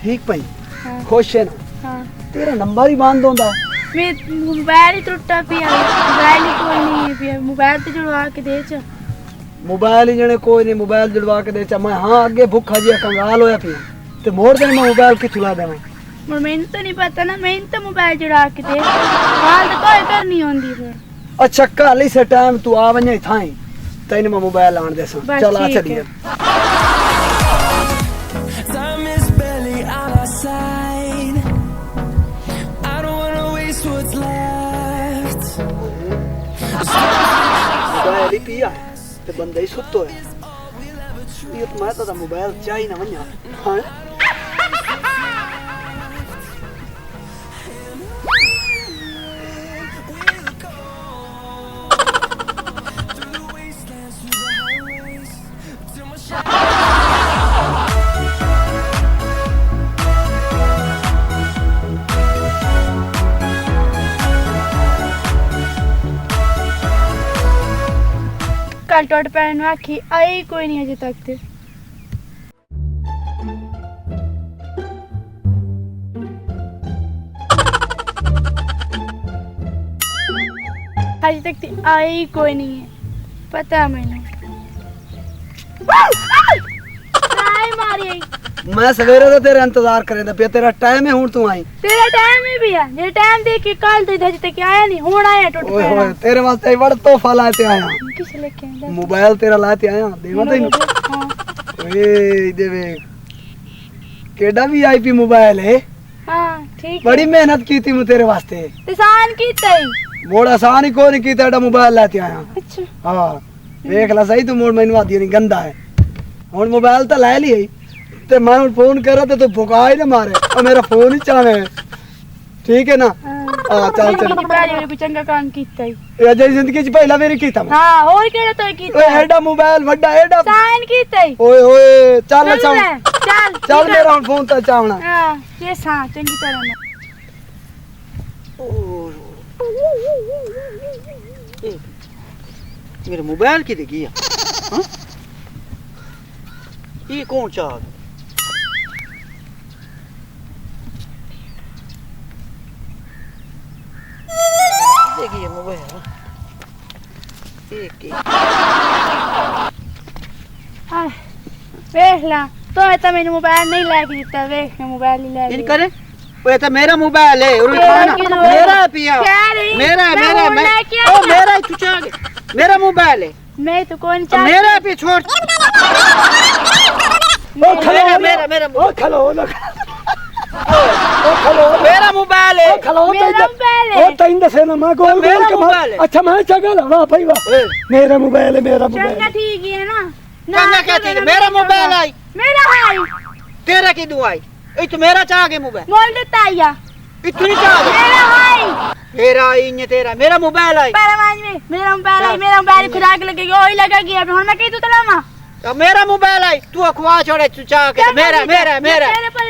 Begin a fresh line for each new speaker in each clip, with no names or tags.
ठीक पई
हाँ
खुश है ना?
हाँ
तेरा नंबर ही बंद होंदा है।
मैं मोबाइल ही टुटा पिया मोबाइल ही कोई नहीं है पिया मोबाइल तो जुड़वा के दे च
मोबाइल ही जने कोई नहीं मोबाइल जुड़वा के दे चा मैं हाँ अगे भुखा जी कंगाल होया पिया ते मोड़ दिन मैं मोबाइल किथों ला देवां
और मैंने तो नहीं पता ना मैंने तो मोबाइल जुड़ा के दे हाल तो कोई करनी होंदी फिर
अच्छा कल इस टाइम तू आ वने थाई तैने मैं मोबाइल आन दे सा
बस
चल आ
ठीक है।
चलिए
Time is barely on our side. I don't wanna waste what's left.
Mobile ही पिया है ते बंदा ही सुत्तो है ये तो मैं तो मोबाइल चाहिए ना वन्या हां
कल टोट पैन आखी आई कोई नहीं अजे तक ते अजे तक ते आई कोई नहीं है पता मैंने आई मारी
मैं सवेरे तो तेरा इंतजार करे पे तेरा टाइम है हुन तू आई
तेरा टाइम है भैया ये टाइम देख के कल तो इधर तक आया नहीं हुन आया टोट
ओए होए
पैन
तेरे वास्ते बड़ तोहफा लाते आया
किस लेके आया
मोबाइल तेरा लाते आया देवा तैनू
हां
ओए देवे केड़ा वीआईपी मोबाइल है
हां ठीक
बड़ी मेहनत की थी मैं तेरे वास्ते
किसान की तई
मोड़ आसान ही कोई नहीं की तेरा मोबाइल लाते आया
अच्छा
हाँ देख ला सही तू मोड़ मैनू आदी नहीं गंदा है हुन मोबाइल तो ले ली ते मैं फोन करा तो भुका ही ना मारे और मेरा फोन ही चाहे ठीक है ना हाँ चल चल
पहले चंगा काम कीता ही
ये अजय जिंदगी च पहला मेरी कीता मैं
हां और केड़ा तो कीता
ओए एडा मोबाइल वड्डा एडा
साइन कीता ही
ओए ओए चल
चल
चल
चल
चल मेरा हुन फोन तो चावना
हां ये सा चंगी तरह ना
मेरे मोबाइल की देखी हाँ ये कौन चाह देखिए मोबाइल एक
हाय देख ला तो मैंने मोबाइल नहीं ला के दिता देख मैं मोबाइल ही ला
इन करे वो तो मेरा मोबाइल है और मेरा पिया मेरा मेरा मैं ओ मेरा ही तू चाह मेरा मोबाइल है
मैं तो कौन चाह
मेरा पे छोड़
ओ खलो
मेरा मेरा
ओ खलो ना ओ खलो
मेरा मोबाइल है
खलो
मेरा मोबाइल है
ओ तैन दसे ना मैं गोल
मेरा
गोल के
मोबाइल है।
अच्छा मैं चगल वाह भाई वाह मेरा मोबाइल है मेरा
चंगा
मोबाइल
ठीक है ना
चंगा क्या ठीक है मेरा मोबाइल आई
मेरा भाई
तेरा की दुआई ए तो मेरा चाह के मोबाइल
बोल देता या
इतनी चाह
मेरा भाई
मेरा आई ने तेरा मेरा मोबाइल आई
परवान में मेरा मोबाइल खुदा के लगेगा ओही लगा गया अब मैं कही तो तलामा
अब मेरा मोबाइल आई तू अखवा छोड़े तू चाह के मेरा मेरा मेरा
तेरे पर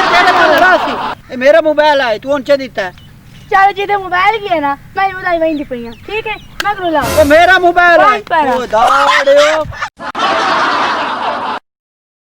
तेरे पर रासी ए मेरा मोबाइल आई तू उनसे देता है
चलो जिधर मोबाइल की है ना मैं उलाई वहीं दी पई ठीक है मैं करो ला
ओ मेरा मोबाइल आई
कौन पर?
ओ दाड़ियो